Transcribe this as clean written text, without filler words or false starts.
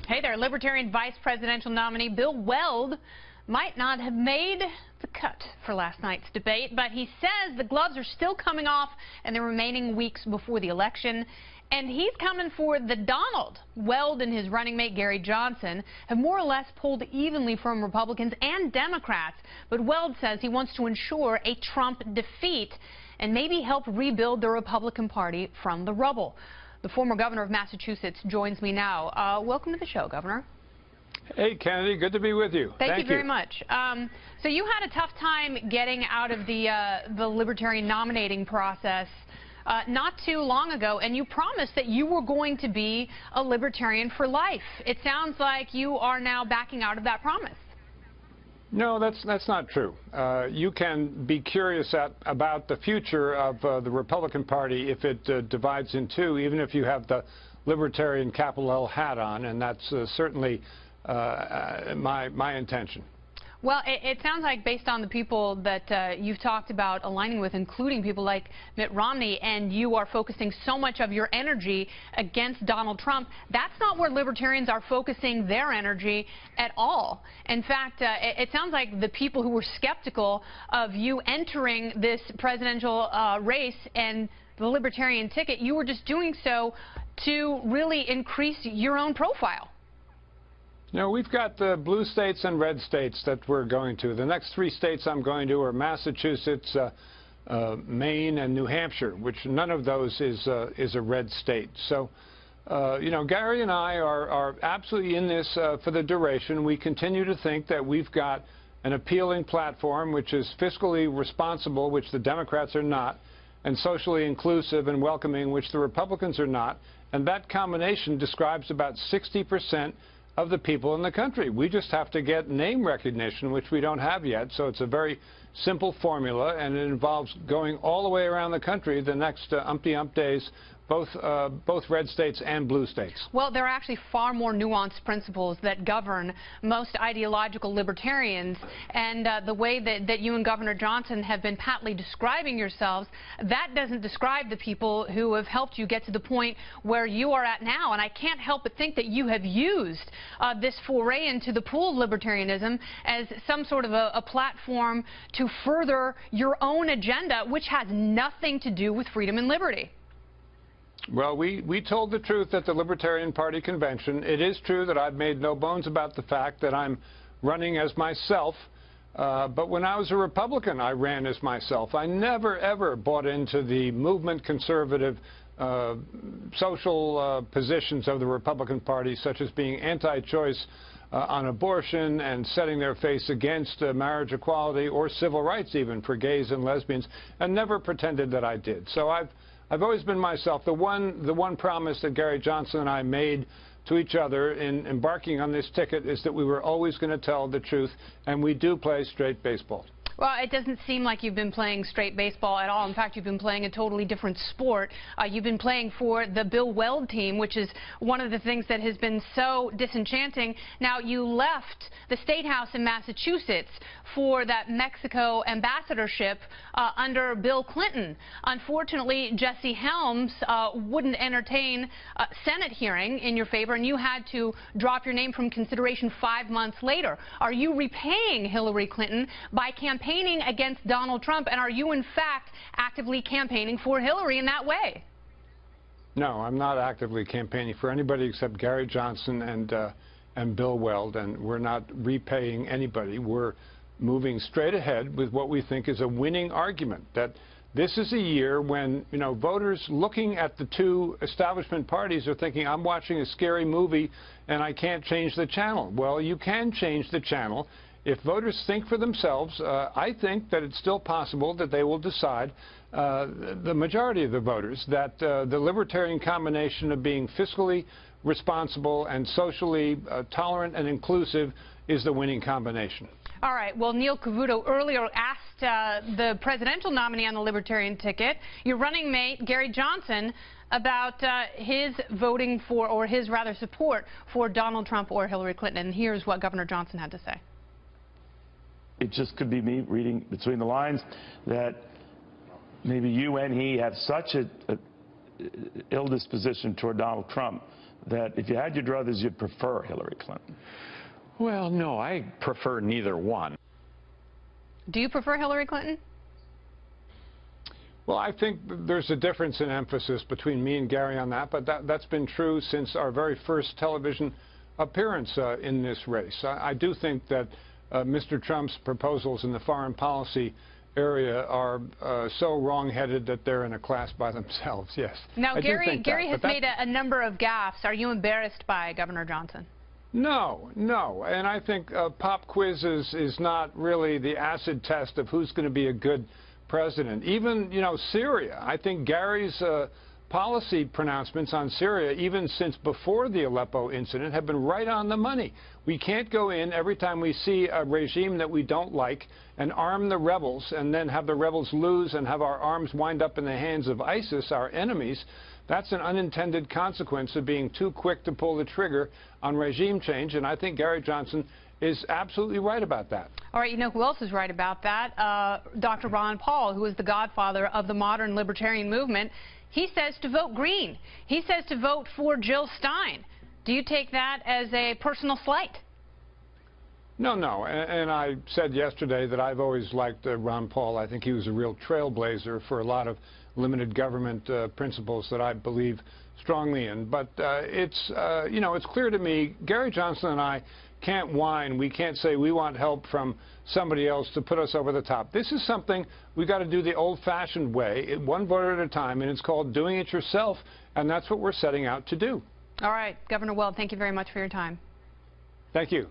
Hey there, Libertarian vice presidential nominee Bill Weld might not have made the cut for last night's debate, but he says the gloves are still coming off in the remaining weeks before the election, and he's coming for the Donald. Weld and his running mate Gary Johnson have more or less pulled evenly from Republicans and Democrats, but Weld says he wants to ensure a Trump defeat and maybe help rebuild the Republican Party from the rubble. The former governor of Massachusetts joins me now. Welcome to the show, Governor. Hey, Kennedy. Good to be with you. Thank you very much. So you had a tough time getting out of the Libertarian nominating process not too long ago, and you promised that you were going to be a Libertarian for life. It sounds like you are now backing out of that promise. No, that's not true. You can be curious about the future of the Republican Party if it divides in two, even if you have the Libertarian capital L hat on, and that's certainly my intention. Well, it sounds like based on the people that you've talked about aligning with, including people like Mitt Romney, and you are focusing so much of your energy against Donald Trump, that's not where Libertarians are focusing their energy at all. In fact, it sounds like the people who were skeptical of you entering this presidential race and the Libertarian ticket, you were just doing so to really increase your own profile. No, we've got the blue states and red states that we're going to. The next three states I'm going to are Massachusetts, Maine, and New Hampshire, which none of those is a red state. So, you know, Gary and I are absolutely in this for the duration. We continue to think that we've got an appealing platform which is fiscally responsible, which the Democrats are not, and socially inclusive and welcoming, which the Republicans are not. And that combination describes about 60% of the people in the country. We just have to get name recognition, which we don't have yet. So it's a very simple formula, and it involves going all the way around the country the next umpty-ump days, both red states and blue states. Well, there are actually far more nuanced principles that govern most ideological libertarians, and the way that you and Governor Johnson have been patently describing yourselves, that doesn't describe the people who have helped you get to the point where you are at now. And I can't help but think that you have used this foray into the pool of libertarianism as some sort of a platform to further your own agenda, which has nothing to do with freedom and liberty. Well, we told the truth at the Libertarian Party convention. It is true that I've made no bones about the fact that I'm running as myself. But when I was a Republican, I ran as myself. I never, ever bought into the movement conservative social positions of the Republican Party, such as being anti-choice on abortion and setting their face against marriage equality or civil rights even for gays and lesbians, and never pretended that I did. So I've always been myself. The one promise that Gary Johnson and I made to each other in embarking on this ticket is that we were always going to tell the truth, and we do play straight baseball. Well, it doesn't seem like you've been playing straight baseball at all. In fact, you've been playing a totally different sport. You've been playing for the Bill Weld team, which is one of the things that has been so disenchanting. Now, you left the State House in Massachusetts for that Mexico ambassadorship under Bill Clinton. Unfortunately, Jesse Helms wouldn't entertain a Senate hearing in your favor, and you had to drop your name from consideration 5 months later. Are you repaying Hillary Clinton by campaigning against Donald Trump, and are you in fact actively campaigning for Hillary in that way? No, I'm not actively campaigning for anybody except Gary Johnson and Bill Weld, and we're not repaying anybody. We're moving straight ahead with what we think is a winning argument, that this is a year when, you know, voters looking at the two establishment parties are thinking, I'm watching a scary movie and I can't change the channel. Well, you can change the channel. If voters think for themselves, I think that it's still possible that they will decide, the majority of the voters, that the libertarian combination of being fiscally responsible and socially tolerant and inclusive is the winning combination. All right. Well, Neil Cavuto earlier asked the presidential nominee on the Libertarian ticket, your running mate, Gary Johnson, about his voting for, or his rather support for Donald Trump or Hillary Clinton. And here's what Governor Johnson had to say. It just could be me reading between the lines that maybe you and he have such a ill disposition toward Donald Trump that if you had your druthers, you'd prefer Hillary Clinton? Well, no, I prefer neither one. Do you prefer Hillary Clinton? Well, I think there's a difference in emphasis between me and Gary on that, but that's been true since our very first television appearance in this race. I do think that Mr. Trump's proposals in the foreign policy area are so wrong-headed that they're in a class by themselves, yes. Now, Gary has made a number of gaffes. Are you embarrassed by Governor Johnson? No, no. And I think pop quizzes is not really the acid test of who's going to be a good president. Even, you know, Syria. I think Gary's policy pronouncements on Syria, even since before the Aleppo incident, have been right on the money. We can't go in every time we see a regime that we don't like and arm the rebels and then have the rebels lose and have our arms wind up in the hands of ISIS, our enemies. That's an unintended consequence of being too quick to pull the trigger on regime change, and I think Gary Johnson is absolutely right about that. All right, you know who else is right about that? Dr. Ron Paul, who is the godfather of the modern libertarian movement. He says to vote green. He says to vote for Jill Stein. Do you take that as a personal slight? No, no. And I said yesterday that I've always liked Ron Paul. I think he was a real trailblazer for a lot of limited government principles that I believe strongly in. But you know, it's clear to me, Gary Johnson and I can't whine. We can't say we want help from somebody else to put us over the top. This is something we've got to do the old-fashioned way, one voter at a time, and it's called doing it yourself, and that's what we're setting out to do. All right, Governor Weld, thank you very much for your time. Thank you.